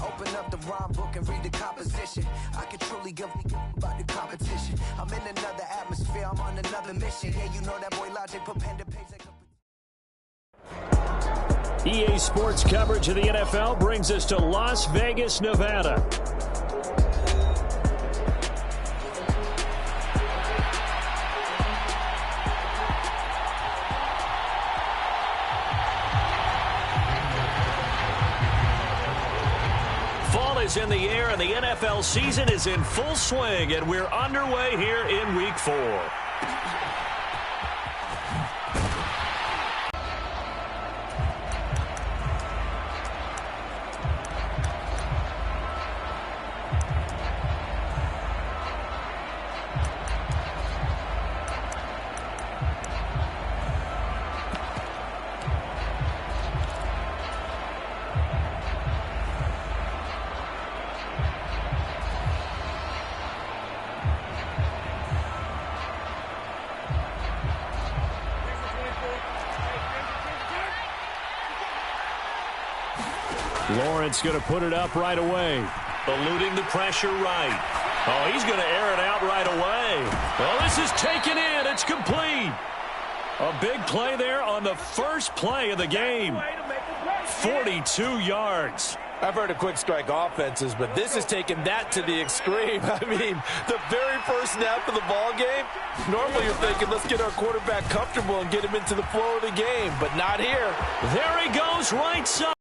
Open up the rhyme book and read the composition. I can truly give about the competition. I'm in another atmosphere, I'm on another mission. Yeah, you know that boy Logic put pen to page like EA Sports coverage of the NFL brings us to Las Vegas, Nevada. Fall is in the air and the NFL season is in full swing, and we're underway here in Week 4. Lawrence going to put it up right away. Eluding the pressure right. Oh, he's going to air it out right away. Well, this is taken in. It's complete. A big play there on the first play of the game. 42 yards. I've heard of quick strike offenses, but this is taking that to the extreme. I mean, the very first snap of the ball game, normally you're thinking, let's get our quarterback comfortable and get him into the flow of the game, but not here. There he goes, right side.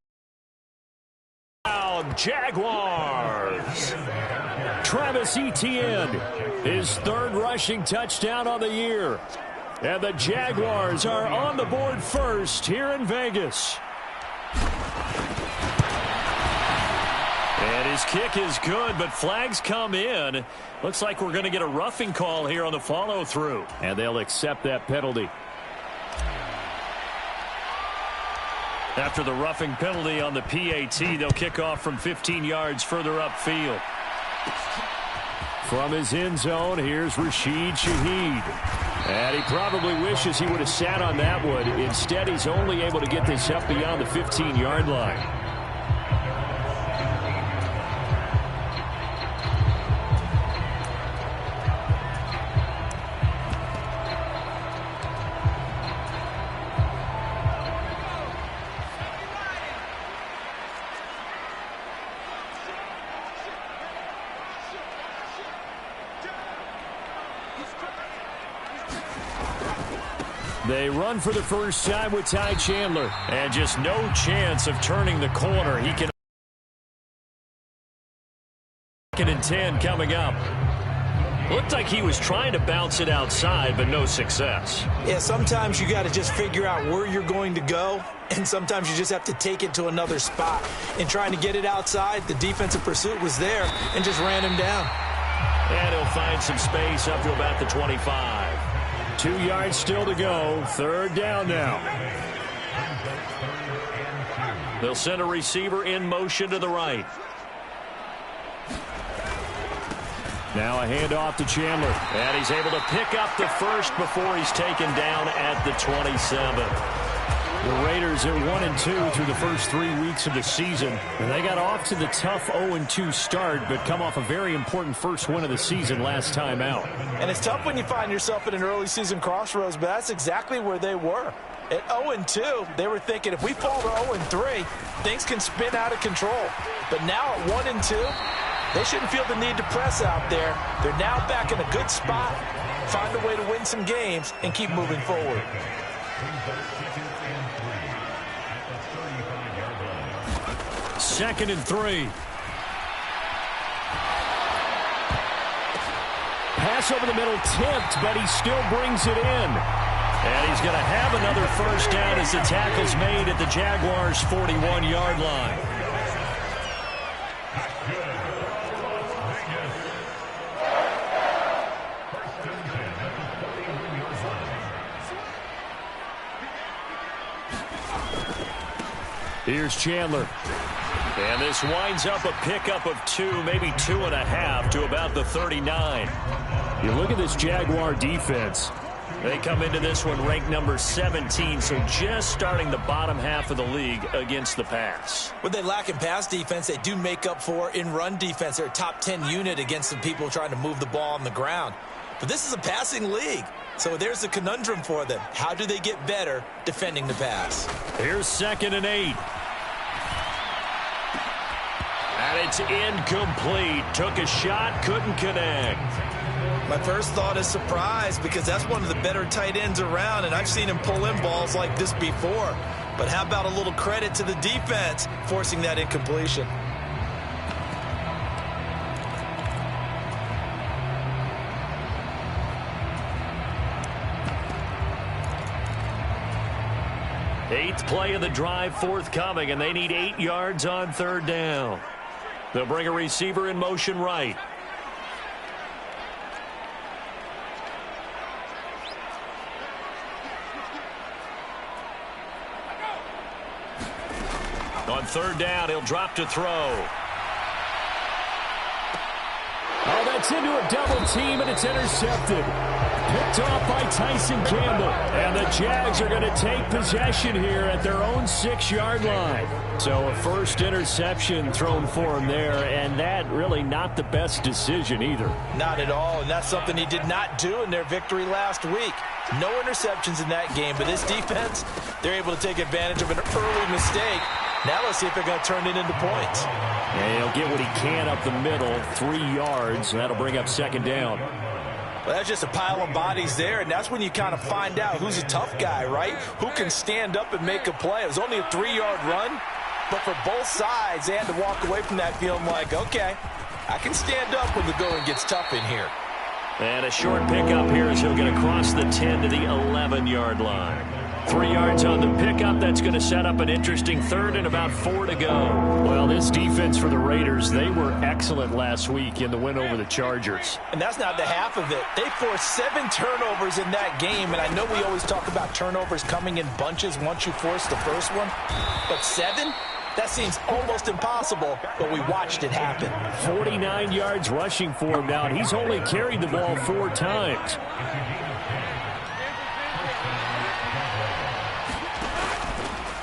Jaguars. Travis Etienne, his third rushing touchdown on the year. And the Jaguars are on the board first here in Vegas. And his kick is good, but flags come in. Looks like we're going to get a roughing call here on the follow-through. And they'll accept that penalty. After the roughing penalty on the PAT, they'll kick off from 15 yards further upfield. From his end zone, here's Rashid Shaheed. And he probably wishes he would have sat on that one. Instead, he's only able to get this up beyond the 15-yard line. They run for the first time with Ty Chandler. And just no chance of turning the corner. He can. 2nd and 10 coming up. Looked like he was trying to bounce it outside, but no success. Yeah, sometimes you got to just figure out where you're going to go, and sometimes you just have to take it to another spot. In trying to get it outside, the defensive pursuit was there and just ran him down. And he'll find some space up to about the 25. 2 yards still to go. 3rd down now. They'll send a receiver in motion to the right. Now a handoff to Chandler. And he's able to pick up the first before he's taken down at the 27. The Raiders at 1-2 through the first 3 weeks of the season. And they got off to the tough 0-2 start, but come off a very important first win of the season last time out. And it's tough when you find yourself at an early season crossroads, but that's exactly where they were. At 0-2, they were thinking if we fall to 0-3, things can spin out of control. But now at 1-2, they shouldn't feel the need to press out there. They're now back in a good spot, find a way to win some games, and keep moving forward. 2nd and 3. Pass over the middle tipped, but he still brings it in. And he's going to have another first down as the tackle's made at the Jaguars' 41-yard line. Here's Chandler. And this winds up a pickup of 2, maybe 2.5 to about the 39. You look at this Jaguar defense. They come into this one ranked number 17, so just starting the bottom half of the league against the pass. What they lack in pass defense, they do make up for in run defense. They're a top 10 unit against the people trying to move the ball on the ground. But this is a passing league, so there's the conundrum for them. How do they get better defending the pass? Here's 2nd and 8. And it's incomplete. Took a shot, couldn't connect. My first thought is surprise, because that's one of the better tight ends around, and I've seen him pull in balls like this before. But how about a little credit to the defense forcing that incompletion? Eighth play of the drive forthcoming, and they need 8 yards on 3rd down. They'll bring a receiver in motion right. On 3rd down, he'll drop to throw. Oh, that's into a double team, and it's intercepted. Picked off by Tyson Campbell. And the Jags are going to take possession here at their own 6-yard line. So a first interception thrown for him there, and that really not the best decision either. Not at all, and that's something he did not do in their victory last week. No interceptions in that game, but this defense, they're able to take advantage of an early mistake. Now let's see if they're going to turn it into points. And he'll get what he can up the middle, 3 yards, and that'll bring up 2nd down. Well, that's just a pile of bodies there, and that's when you kind of find out who's a tough guy, right? Who can stand up and make a play. It was only a 3-yard run, but for both sides, they had to walk away from that feeling like, okay, I can stand up when the going gets tough in here. And a short pickup here as he'll get across the 10 to the 11-yard line. 3 yards on the pickup. That's going to set up an interesting 3rd and about 4 to go. Well, this defense for the Raiders, they were excellent last week in the win over the Chargers. And that's not the half of it. They forced 7 turnovers in that game, and I know we always talk about turnovers coming in bunches once you force the first one, but 7? That seems almost impossible, but we watched it happen. 49 yards rushing for him now, and he's only carried the ball 4 times.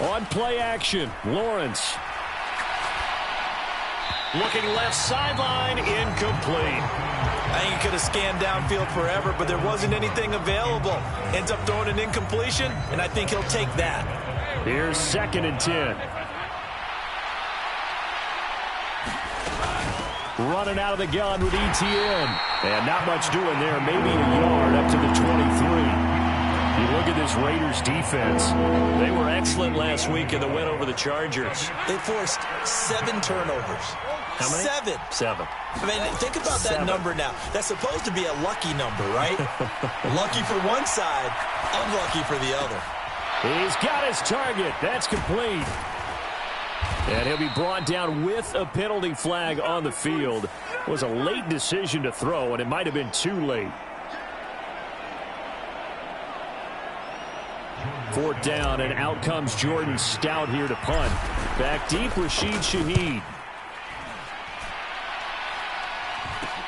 On play action, Lawrence. Looking left sideline, incomplete. I think he could have scanned downfield forever, but there wasn't anything available. Ends up throwing an incompletion, and I think he'll take that. Here's 2nd and 10. Running out of the gun with ETN. And not much doing there, maybe a yard up to the 23. You look at this Raiders defense. They were excellent last week in the win over the Chargers. They forced 7 turnovers. How many? 7. I mean, think about that number now. That's supposed to be a lucky number, right? Lucky for one side, unlucky for the other. He's got his target. That's complete. And he'll be brought down with a penalty flag on the field. It was a late decision to throw, and it might have been too late. 4th down, and out comes Jordan Stout here to punt. Back deep, Rashid Shaheed.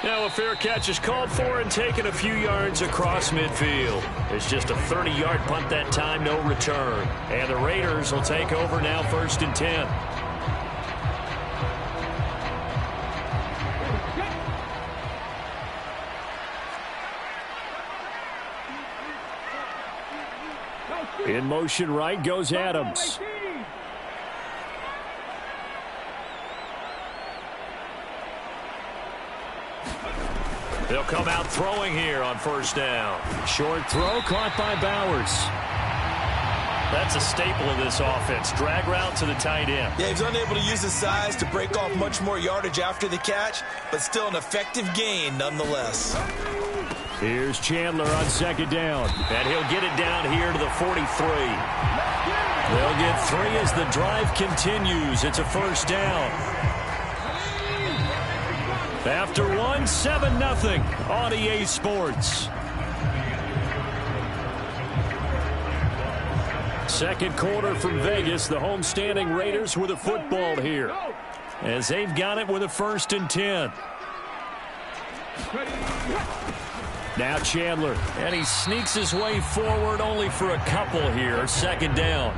Now a fair catch is called for and taken a few yards across midfield. It's just a 30-yard punt that time, no return. And the Raiders will take over now 1st and 10. In motion right goes Adams. They'll come out throwing here on 1st down. Short throw caught by Bowers. That's a staple of this offense. Drag route to the tight end. Yeah, he's unable to use his size to break off much more yardage after the catch, but still an effective gain nonetheless. Here's Chandler on 2nd down. And he'll get it down here to the 43. They'll get 3 as the drive continues. It's a 1st down. After 1, 7-0 on EA Sports. 2nd quarter from Vegas. The homestanding Raiders with a football here, as they've got it with a 1st and 10. Now Chandler. And he sneaks his way forward only for a couple here. Second down.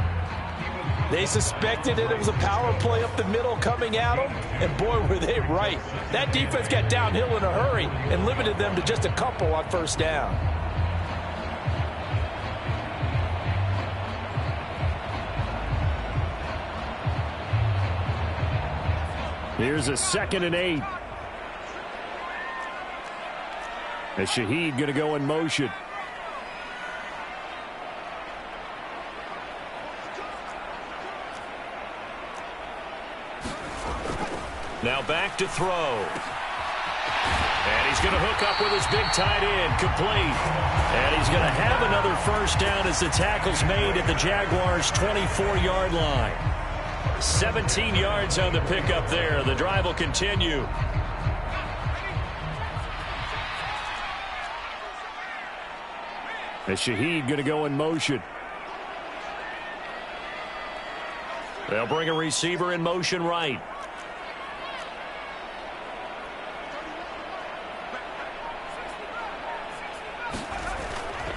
They suspected it was a power play up the middle coming at them, and boy, were they right. That defense got downhill in a hurry and limited them to just a couple on first down. Here's a 2nd and 8. As Shaheed going to go in motion. Now back to throw. And he's going to hook up with his big tight end, complete. And he's going to have another first down as the tackle's made at the Jaguars' 24-yard line. 17 yards on the pickup there. The drive will continue. As Shaheed going to go in motion. They'll bring a receiver in motion right.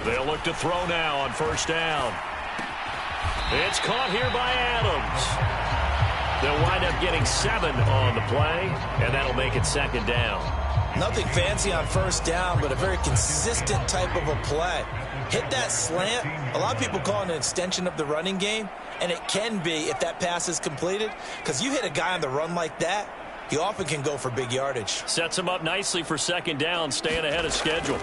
They'll look to throw now on first down. It's caught here by Adams. They'll wind up getting 7 on the play, and that'll make it second down. Nothing fancy on first down, but a very consistent type of a play. Hit that slant. A lot of people call it an extension of the running game, and it can be if that pass is completed, because you hit a guy on the run like that, he often can go for big yardage. Sets him up nicely for second down, staying ahead of schedule.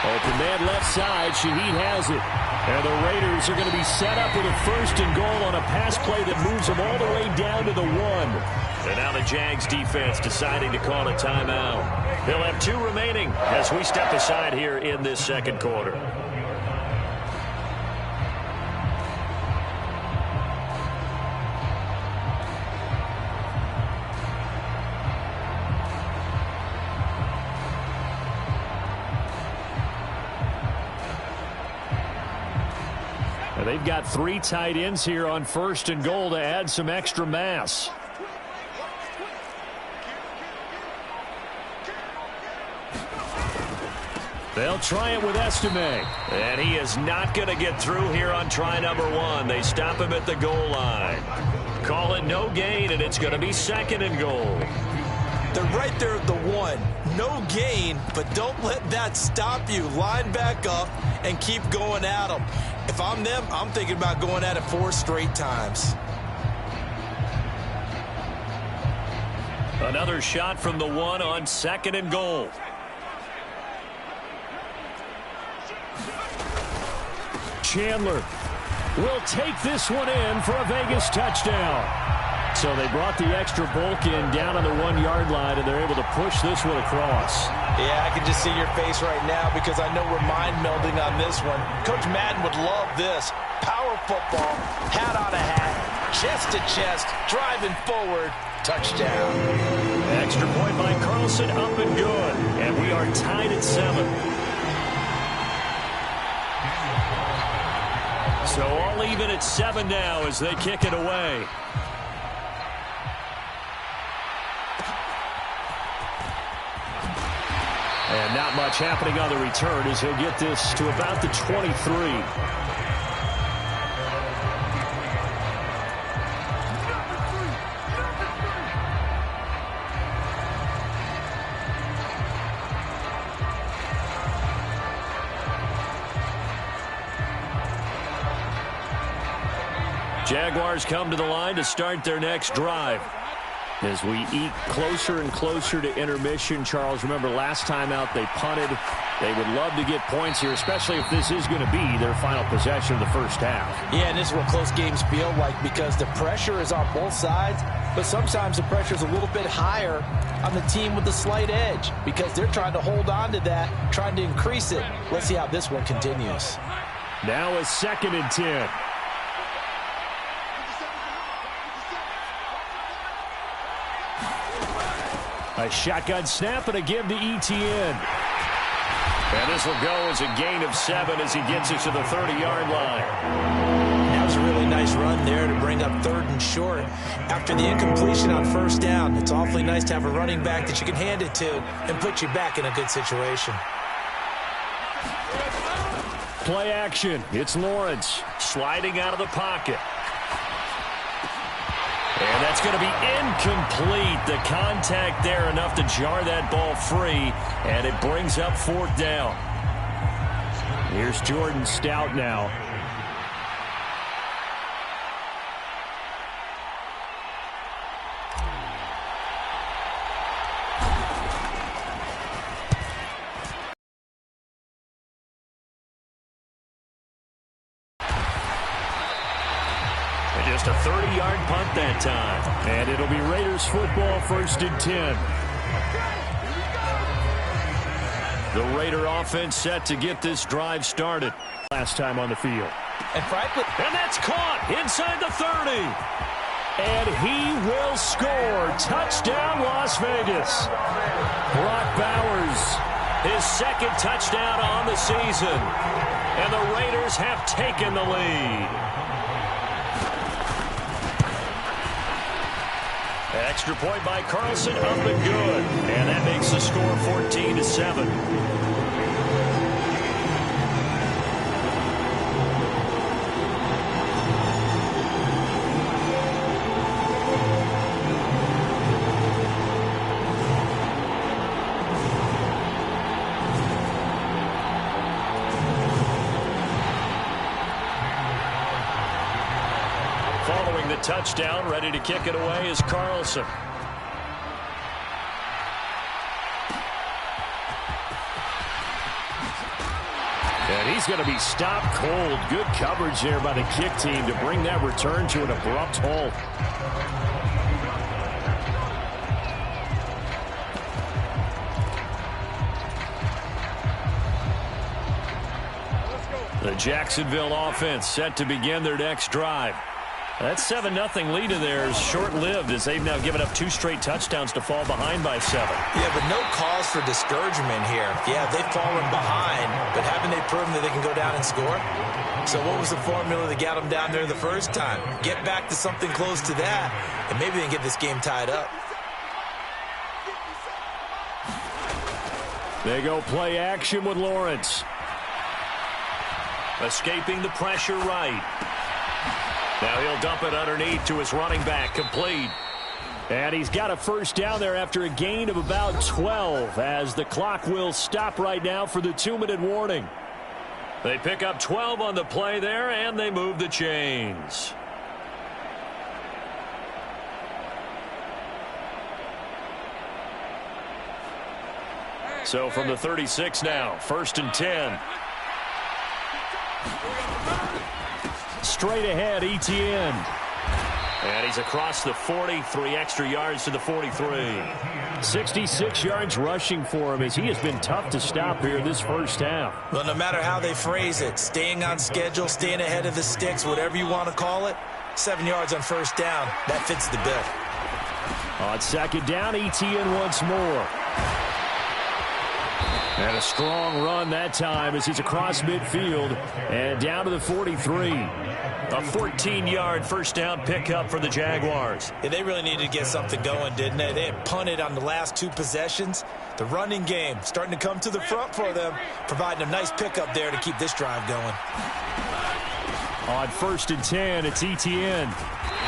Open man left side. Shaheed has it. And the Raiders are going to be set up with a 1st and goal on a pass play that moves them all the way down to the 1. And now the Jags defense deciding to call a timeout. They'll have 2 remaining as we step aside here in this second quarter. They've got 3 tight ends here on 1st and goal to add some extra mass. They'll try it with Estime. And he is not going to get through here on try number 1. They stop him at the goal line. Call it no gain, and it's going to be 2nd and goal. They're right there at the 1. No gain, but don't let that stop you. Line back up and keep going at them. If I'm them, I'm thinking about going at it 4 straight times. Another shot from the 1 on 2nd and goal. Chandler will take this one in for a Vegas touchdown. So they brought the extra bulk in down on the 1-yard line, and they're able to push this one across. Yeah, I can just see your face right now because I know we're mind melding on this one. Coach Madden would love this. Power football, hat on a hat, chest to chest, driving forward, touchdown. Extra point by Carlson, up and good. And we are tied at 7. So all even at 7 now as they kick it away. And not much happening on the return as he'll get this to about the 23. Jaguars come to the line to start their next drive. As we eat closer and closer to intermission, Charles, remember last time out they punted. They would love to get points here, especially if this is going to be their final possession of the first half. Yeah, and this is what close games feel like because the pressure is on both sides, but sometimes the pressure is a little bit higher on the team with the slight edge because they're trying to hold on to that, trying to increase it. Let's see how this one continues. Now a 2nd and 10. A shotgun snap and a give to Etienne. And this will go as a gain of 7 as he gets it to the 30-yard line. That was really nice run there to bring up 3rd and short. After the incompletion on 1st down, it's awfully nice to have a running back that you can hand it to and put you back in a good situation. Play action. It's Lawrence sliding out of the pocket. And that's going to be incomplete. The contact there enough to jar that ball free, and it brings up 4th down. Here's Jordan Stout now. Just a 30-yard punt that time. And it'll be Raiders football, 1st and 10. The Raider offense set to get this drive started. Last time on the field. And that's caught inside the 30. And he will score. Touchdown, Las Vegas. Brock Bowers, his 2nd touchdown on the season. And the Raiders have taken the lead. Extra point by Carlson, up and good. And that makes the score 14-7. Following the touchdown, ready to kick it away is Carlson. And he's going to be stopped cold. Good coverage there by the kick team to bring that return to an abrupt halt. The Jacksonville offense set to begin their next drive. That 7-0 lead of theirs short-lived as they've now given up 2 straight touchdowns to fall behind by 7. Yeah, but no cause for discouragement here. Yeah, they've fallen behind, but haven't they proven that they can go down and score? So what was the formula that got them down there the first time? Get back to something close to that, and maybe they can get this game tied up. They go play action with Lawrence. Escaping the pressure right. Now he'll dump it underneath to his running back, complete. And he's got a 1st down there after a gain of about 12 as the clock will stop right now for the 2-minute warning. They pick up 12 on the play there, and they move the chains. So from the 36 now, 1st and 10. Straight ahead, Etienne. And he's across the 40, 3 extra yards to the 43. 66 yards rushing for him as he has been tough to stop here this first half. Well, no matter how they phrase it, staying on schedule, staying ahead of the sticks, whatever you want to call it, 7 yards on 1st down, that fits the bill. On 2nd down, Etienne once more. And a strong run that time as he's across midfield and down to the 43. A 14-yard 1st down pickup for the Jaguars. Yeah, they really needed to get something going, didn't they? They had punted on the last 2 possessions. The running game starting to come to the front for them, providing a nice pickup there to keep this drive going. On 1st and 10, it's Etienne.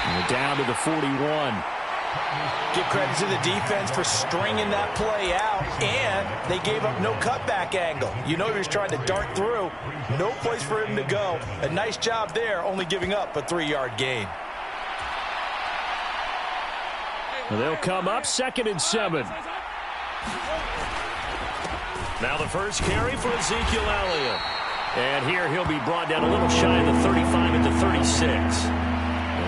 And down to the 41. Give credit to the defense for stringing that play out, and they gave up no cutback angle. You know he was trying to dart through. No place for him to go. A nice job there, only giving up a 3-yard gain. They'll come up 2nd and 7. Now the first carry for Ezekiel Elliott. And here he'll be brought down a little shy of the 35 at the 36.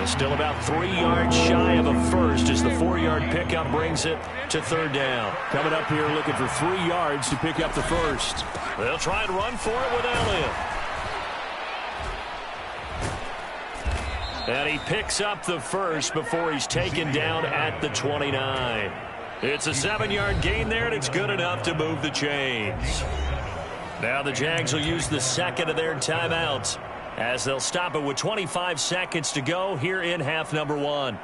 Still about 3 yards shy of a first as the 4-yard pickup brings it to 3rd down. Coming up here looking for 3 yards to pick up the first. They'll try and run for it with Elliott. And he picks up the first before he's taken down at the 29. It's a 7-yard gain there, and it's good enough to move the chains. Now the Jags will use the 2nd of their timeouts as they'll stop it with 25 seconds to go here in half number one.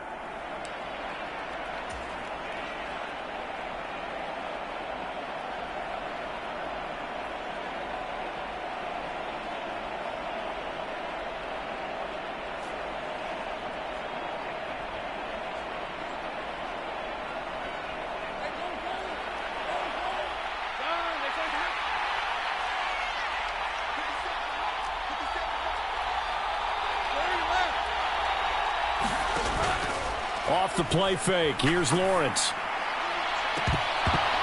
Off the play fake, here's Lawrence.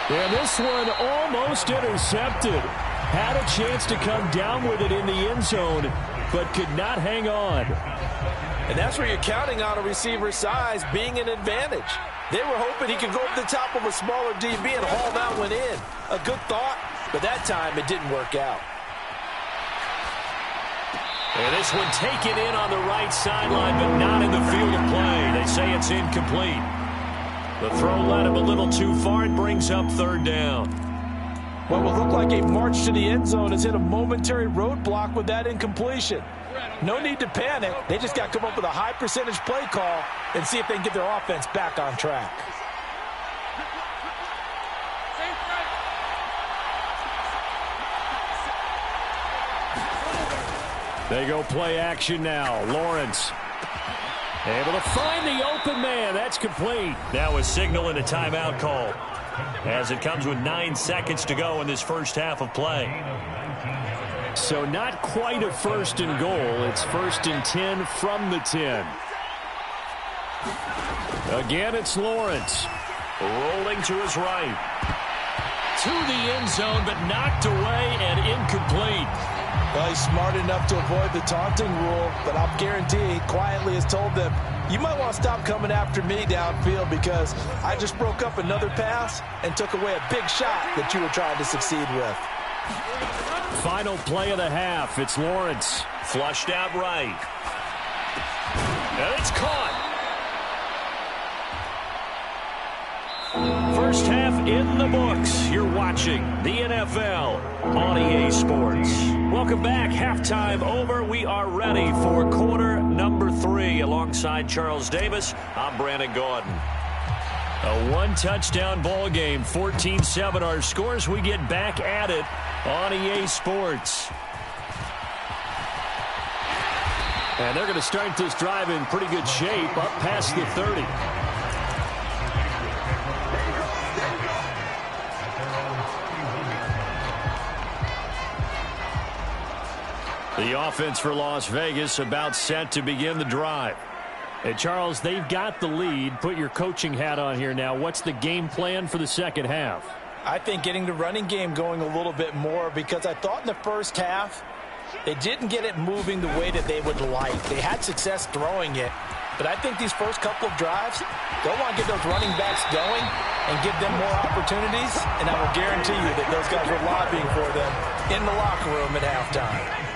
And this one almost intercepted. Had a chance to come down with it in the end zone, but could not hang on. And that's where you're counting on a receiver's size being an advantage. They were hoping he could go up the top of a smaller DB and haul that one in. A good thought, but that time it didn't work out. And this one taken in on the right sideline, but not in the field of play. They say it's incomplete. The throw led him a little too far and brings up third down. What will look like a march to the end zone has hit a momentary roadblock with that incompletion. No need to panic. They just got to come up with a high percentage play call and see if they can get their offense back on track. They go play action now. Lawrence able to find the open man. That's complete. Now a signal and a timeout call as it comes with 9 seconds to go in this first half of play. So not quite a first and goal. It's first and 10 from the 10. Again, it's Lawrence. Rolling to his right. To the end zone, but knocked away and incomplete. Well, he's smart enough to avoid the taunting rule, but I'll guarantee he quietly has told them, you might want to stop coming after me downfield because I just broke up another pass and took away a big shot that you were trying to succeed with. Final play of the half. It's Lawrence. Flushed out right. And it's caught. First half in the books. You're watching the NFL on EA Sports. Welcome back. Halftime over. We are ready for quarter number 3. Alongside Charles Davis, I'm Brandon Gordon. A one-touchdown ball game, 14-7 our scores. We get back at it on EA Sports. And they're going to start this drive in pretty good shape, up past the 30. The offense for Las Vegas about set to begin the drive. Hey, Charles, they've got the lead. Put your coaching hat on here now. What's the game plan for the second half? I think getting the running game going a little bit more because I thought in the first half they didn't get it moving the way that they would like. They had success throwing it, but I think these first couple of drives, they'll want to get those running backs going and give them more opportunities, and I will guarantee you that those guys were lobbying for them in the locker room at halftime.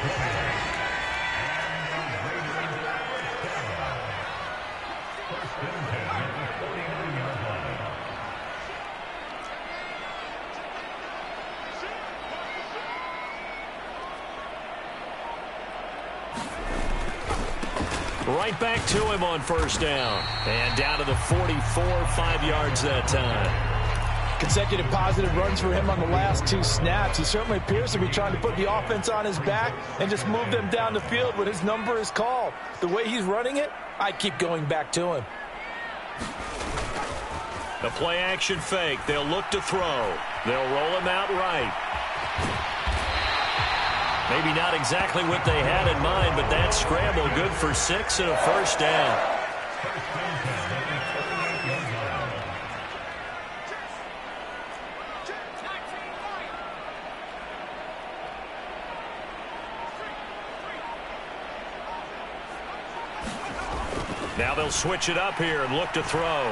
Right back to him on first down. And down to the 44, 5 yards that time. Consecutive positive runs for him on the last 2 snaps. He certainly appears to be trying to put the offense on his back and just move them down the field when his number is called. The way he's running it, I keep going back to him. The play action fake. They'll look to throw. They'll roll him out right. Maybe not exactly what they had in mind, but that scramble good for 6 and a first down. Now they'll switch it up here and look to throw.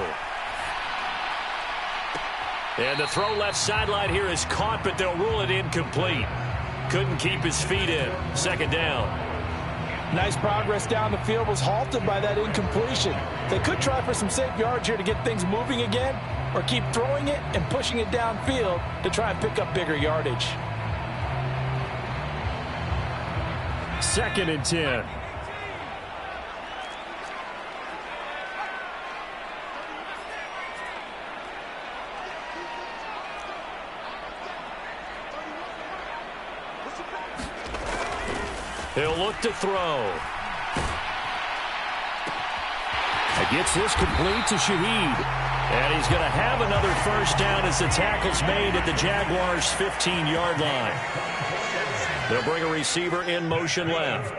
And the throw left sideline here is caught, but they'll rule it incomplete. Couldn't keep his feet in. Second down. Nice progress down the field was halted by that incompletion. They could try for some safe yards here to get things moving again, or keep throwing it and pushing it downfield to try and pick up bigger yardage. 2nd and 10. He'll look to throw. Gets this complete to Shaheed. And he's going to have another first down as the tackle's made at the Jaguars' 15-yard line. They'll bring a receiver in motion left.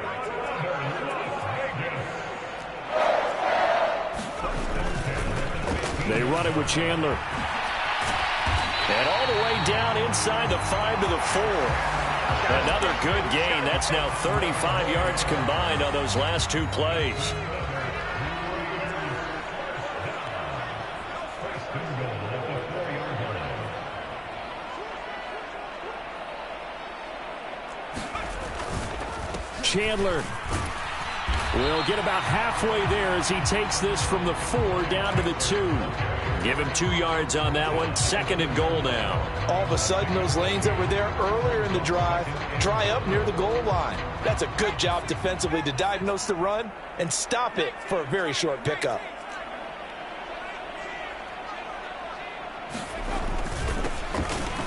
They run it with Chandler. And all the way down inside the 5 to the 4. Another good gain. That's now 35 yards combined on those last 2 plays. Chandler will get about halfway there as he takes this from the 4 down to the 2. Give him 2 yards on that one. 2nd and goal now. All of a sudden, those lanes that were there earlier in the drive dry up near the goal line. That's a good job defensively to diagnose the run and stop it for a very short pickup.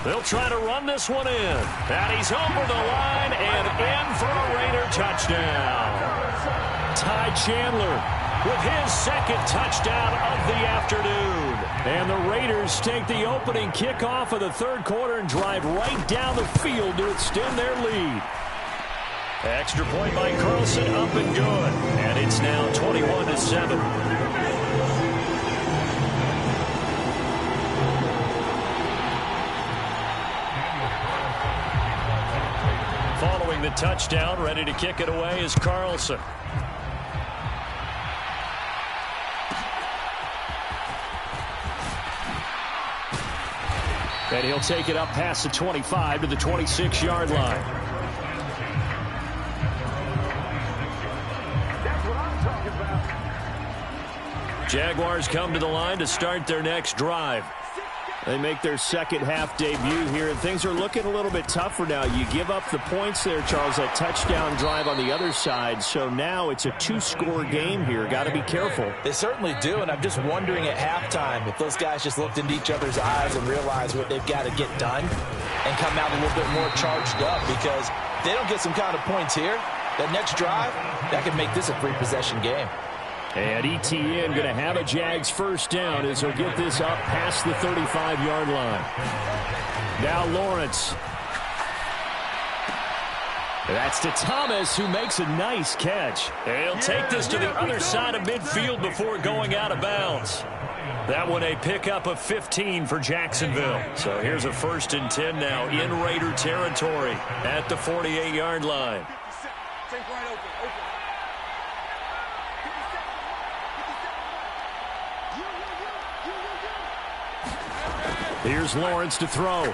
They'll try to run this one in. And he's over the line and in for a Raider touchdown. Ty Chandler with his 2nd touchdown of the afternoon. And the Raiders take the opening kickoff of the 3rd quarter and drive right down the field to extend their lead. Extra point by Carlson, up and good. And it's now 21-7. Following the touchdown, ready to kick it away is Carlson. And he'll take it up past the 25 to the 26-yard line. That's what I'm talking about. Jaguars come to the line to start their next drive. They make their 2nd half debut here, and things are looking a little bit tougher now. You give up the points there, Charles, that touchdown drive on the other side. So now it's a 2-score game here. Got to be careful. They certainly do, and I'm just wondering at halftime if those guys just looked into each other's eyes and realized what they've got to get done and come out a little bit more charged up, because if they don't get some kind of points here, that next drive, that could make this a 3-possession game. And ETN going to have a Jags first down as he'll get this up past the 35-yard line. Now Lawrence. That's to Thomas, who makes a nice catch. And he'll take this to the other side of midfield before going out of bounds. That one a pickup of 15 for Jacksonville. So here's a 1st and 10 now in Raider territory at the 48-yard line. Here's Lawrence to throw. And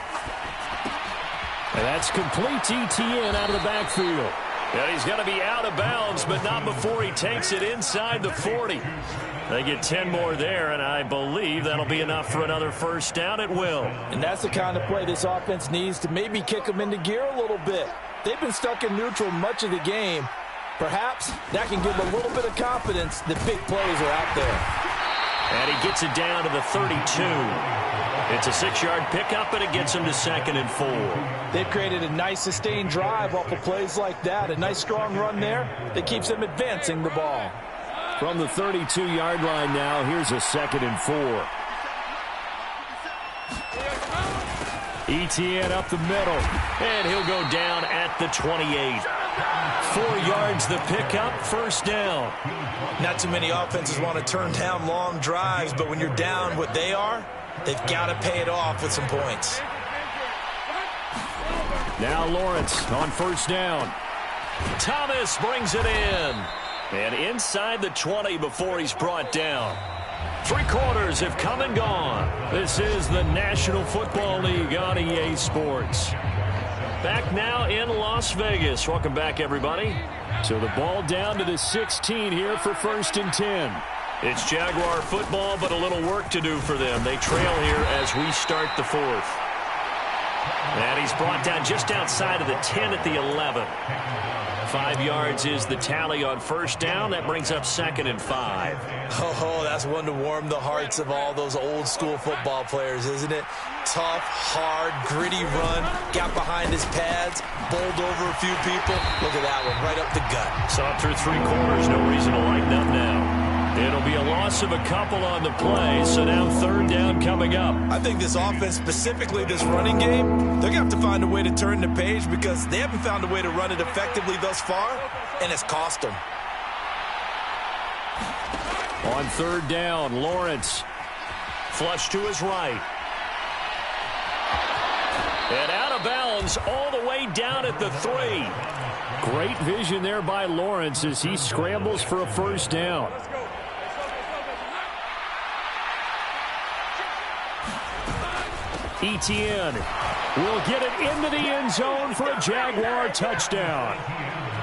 that's complete to ETN out of the backfield. And he's going to be out of bounds, but not before he takes it inside the 40. They get 10 more there, and I believe that'll be enough for another first down at will. And that's the kind of play this offense needs to maybe kick them into gear a little bit. They've been stuck in neutral much of the game. Perhaps that can give them a little bit of confidence that big plays are out there. And he gets it down to the 32. It's a 6-yard pickup, and it gets him to 2nd and 4. They've created a nice sustained drive off of plays like that. A nice strong run there that keeps them advancing the ball. From the 32-yard line now, here's a 2nd and 4. ETN up the middle, and he'll go down at the 28. 4 yards the pickup, first down. Not too many offenses want to turn down long drives, but when you're down what they are, they've got to pay it off with some points. Now Lawrence on first down. Thomas brings it in. And inside the 20 before he's brought down. 3 quarters have come and gone. This is the National Football League on EA Sports. Back now in Las Vegas. Welcome back, everybody. So the ball down to the 16 here for 1st and 10. It's Jaguar football, but a little work to do for them. They trail here as we start the 4th. And he's brought down just outside of the 10 at the 11. 5 yards is the tally on first down. That brings up 2nd and 5. Oh, that's one to warm the hearts of all those old-school football players, isn't it? Tough, hard, gritty run. Got behind his pads, bowled over a few people. Look at that one, right up the gut. Saw through 3 quarters. No reason to lighten up now. It'll be a loss of a couple on the play, so now 3rd down coming up. I think this offense, specifically this running game, they're going to have to find a way to turn the page because they haven't found a way to run it effectively thus far, and it's cost them. On 3rd down, Lawrence. Flush to his right. And out of bounds all the way down at the 3. Great vision there by Lawrence as he scrambles for a 1st down. Etienne will get it into the end zone for a Jaguar touchdown.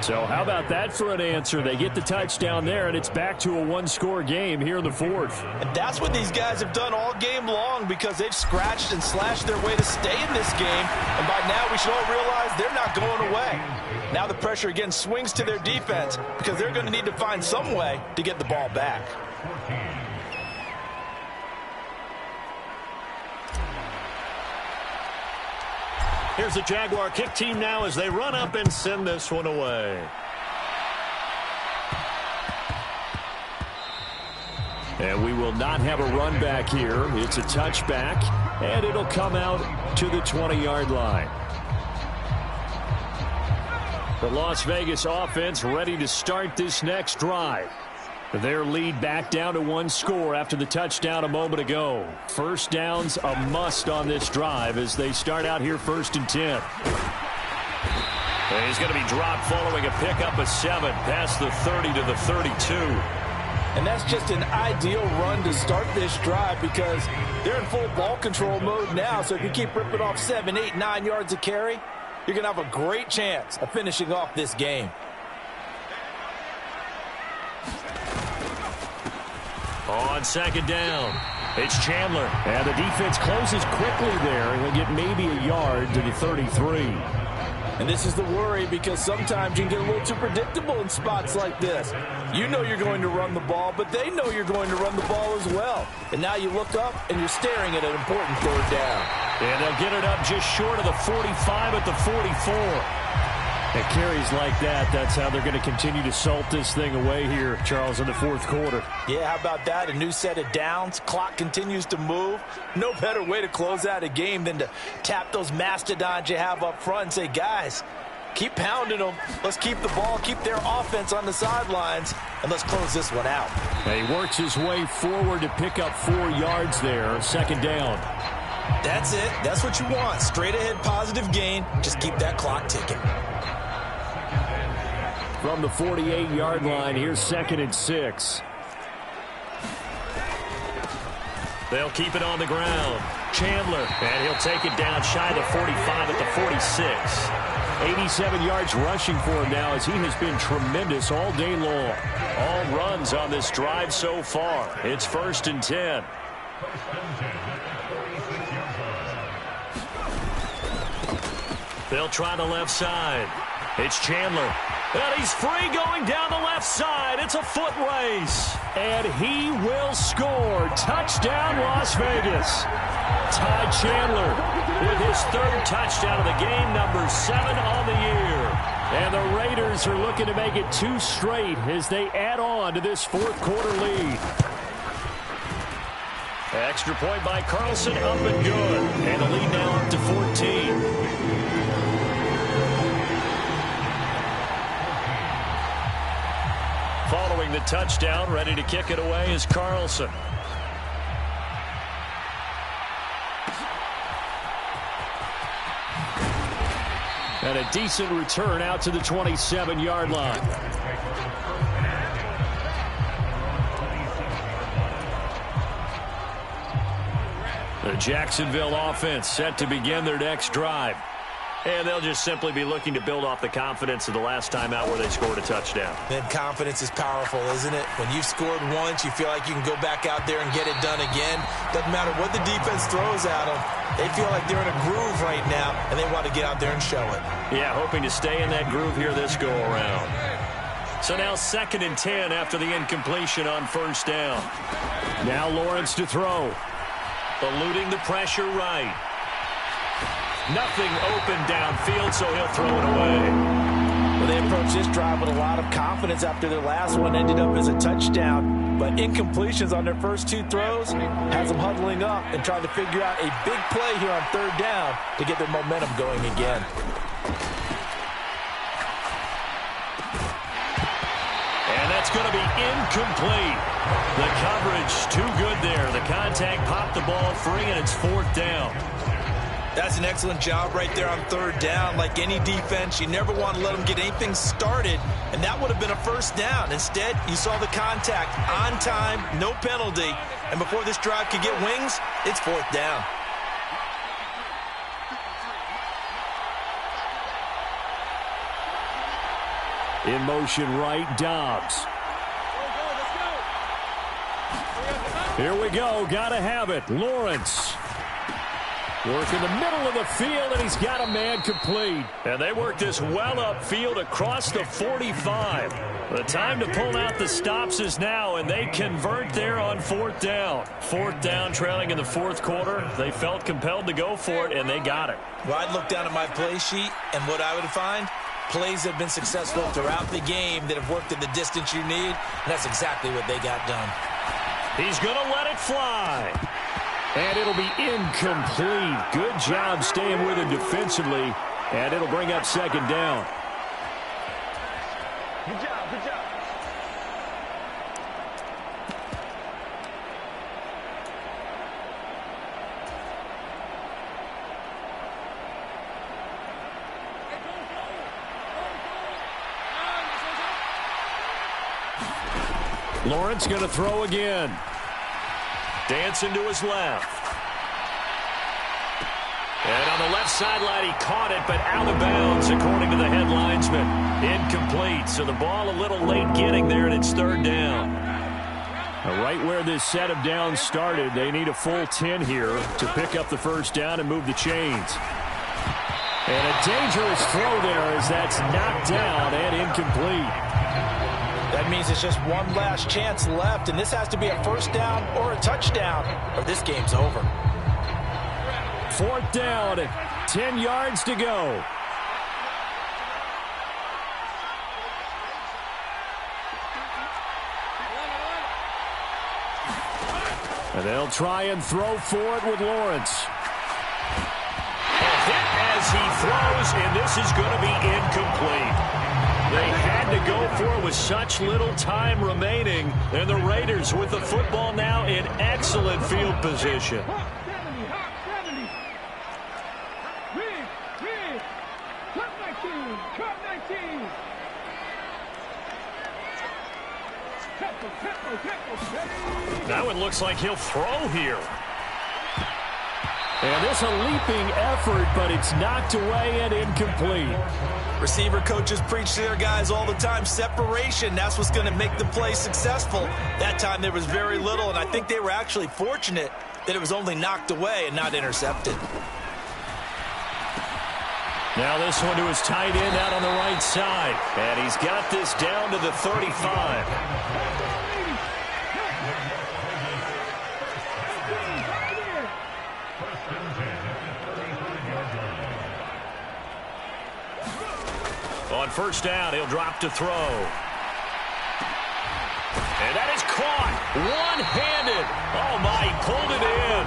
So how about that for an answer? They get the touchdown there, and it's back to a 1-score game here in the 4th. And that's what these guys have done all game long because they've scratched and slashed their way to stay in this game. And by now we should all realize they're not going away. Now the pressure again swings to their defense because they're going to need to find some way to get the ball back. Here's the Jaguar kick team now as they run up and send this one away. And we will not have a run back here. It's a touchback, and it'll come out to the 20-yard line. The Las Vegas offense ready to start this next drive. Their lead back down to 1 score after the touchdown a moment ago. 1st down's a must on this drive as they start out here 1st and 10. And he's going to be dropped following a pickup of 7 past the 30 to the 32. And that's just an ideal run to start this drive because they're in full ball control mode now. So if you keep ripping off 7, 8, 9 yards of carry, you're going to have a great chance of finishing off this game. On 2nd down, it's Chandler. And the defense closes quickly there. He'll get maybe a yard to the 33. And this is the worry because sometimes you can get a little too predictable in spots like this. You know you're going to run the ball, but they know you're going to run the ball as well. And now you look up and you're staring at an important 3rd down. And they'll get it up just short of the 45 at the 44. And carries like that, that's how they're going to continue to salt this thing away here, Charles, in the 4th quarter. Yeah, how about that? A new set of downs. Clock continues to move. No better way to close out a game than to tap those mastodons you have up front and say, guys, keep pounding them. Let's keep the ball, keep their offense on the sidelines, and let's close this one out. And he works his way forward to pick up 4 yards there, 2nd down. That's it. That's what you want. Straight ahead positive gain. Just keep that clock ticking. From the 48-yard line, here's 2nd and 6. They'll keep it on the ground. Chandler, and he'll take it down shy of the 45 at the 46. 87 yards rushing for him now as he has been tremendous all day long. All runs on this drive so far. It's 1st and 10. They'll try the left side. It's Chandler. And he's free going down the left side. It's a foot race. And he will score. Touchdown, Las Vegas. Ty Chandler with his 3rd touchdown of the game, number 7 on the year. And the Raiders are looking to make it 2 straight as they add on to this 4th quarter lead. Extra point by Carlson, up and good. And the lead now up to 14. Following the touchdown, ready to kick it away is Carlson. And a decent return out to the 27-yard line. The Jacksonville offense set to begin their next drive. And they'll just simply be looking to build off the confidence of the last time out where they scored a touchdown. Then confidence is powerful, isn't it? When you've scored once, you feel like you can go back out there and get it done again. Doesn't matter what the defense throws at them. They feel like they're in a groove right now, and they want to get out there and show it. Yeah, hoping to stay in that groove here this go-around. So now 2nd and 10 after the incompletion on 1st down. Now Lawrence to throw. Eluding the pressure right. Nothing open downfield, so he'll throw it away. Well, they approached this drive with a lot of confidence after their last one ended up as a touchdown. But incompletions on their first 2 throws has them huddling up and trying to figure out a big play here on 3rd down to get their momentum going again. And that's going to be incomplete. The coverage too good there. The contact popped the ball free, and it's 4th down. That's an excellent job right there on 3rd down. Like any defense, you never want to let them get anything started, and that would have been a 1st down. Instead, you saw the contact on time, no penalty, and before this drive could get wings, it's 4th down. In motion right, Dobbs. Here we go. Got to have it. Lawrence. Work in the middle of the field, and he's got a man complete. And they work this well upfield across the 45. The time to pull out the stops is now, and they convert there on 4th down. 4th down, trailing in the 4th quarter. They felt compelled to go for it, and they got it. Well, I'd look down at my play sheet, and what I would find, plays have been successful throughout the game that have worked at the distance you need, and that's exactly what they got done. He's going to let it fly. And it'll be incomplete. Good job staying with him defensively. And it'll bring up 2nd down. Good job, good job. Lawrence going to throw again. Dancing to his left. And on the left sideline, he caught it, but out of bounds, according to the head linesman. Incomplete, so the ball a little late getting there, and it's 3rd down. Right where this set of downs started, they need a full 10 here to pick up the 1st down and move the chains. And a dangerous throw there as that's knocked down and incomplete. That means it's just one last chance left, and this has to be a 1st down or a touchdown, or this game's over. 4th down, 10 yards to go. And they'll try and throw for it with Lawrence. A hit as he throws, and this is going to be incomplete. They had to go for it with such little time remaining, and the Raiders with the football now in excellent field position. Now it looks like he'll throw here. And this a leaping effort, but it's knocked away and incomplete. Receiver coaches preach to their guys all the time, separation. That's what's going to make the play successful. That time there was very little, and I think they were actually fortunate that it was only knocked away and not intercepted. Now this one to his tight end out on the right side. And he's got this down to the 35. On 1st down, he'll drop to throw. And that is caught one-handed. Oh, my, he pulled it in.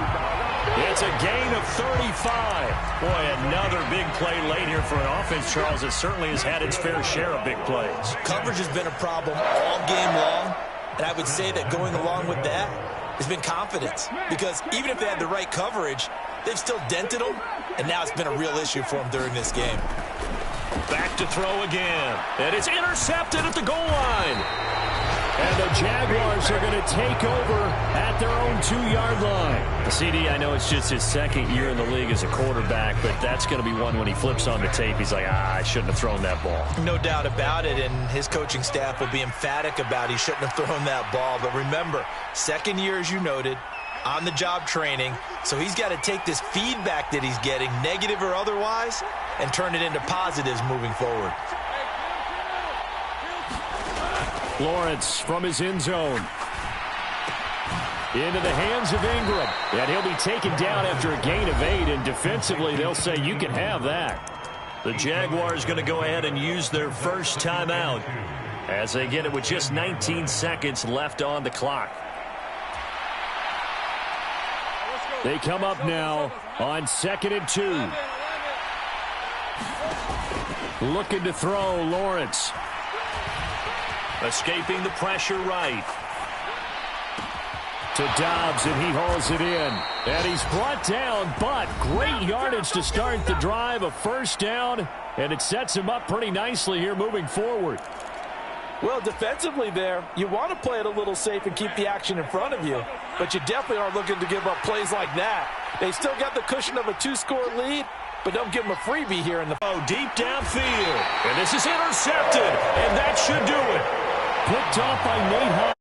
It's a gain of 35. Boy, another big play late here for an offense, Charles, that certainly has had its fair share of big plays. Coverage has been a problem all game long, and I would say that going along with that has been confidence. Because even if they had the right coverage, they've still dented them, and now it's been a real issue for them during this game. Back to throw again. And it's intercepted at the goal line. And the Jaguars are going to take over at their own 2-yard line. CD, I know it's just his second year in the league as a quarterback, but that's going to be one when he flips on the tape. He's like, I shouldn't have thrown that ball. No doubt about it, and his coaching staff will be emphatic about he shouldn't have thrown that ball. But remember, second year, as you noted, on-the-job training, so he's got to take this feedback that he's getting, negative or otherwise, and turn it into positives moving forward. Lawrence from his end zone. Into the hands of Ingram. And he'll be taken down after a gain of 8. And defensively, they'll say you can have that. The Jaguars going to go ahead and use their first timeout as they get it with just 19 seconds left on the clock. They come up now on 2nd and 2. Looking to throw, Lawrence. Escaping the pressure right. To Dobbs, and he hauls it in. And he's brought down, but great yardage to start the drive. A first down, and it sets him up pretty nicely here moving forward. Well, defensively there, you want to play it a little safe and keep the action in front of you, but you definitely aren't looking to give up plays like that. They still got the cushion of a 2-score lead, but don't give them a freebie here in the... Deep downfield, and this is intercepted, and that should do it. Picked off by Nate Hall.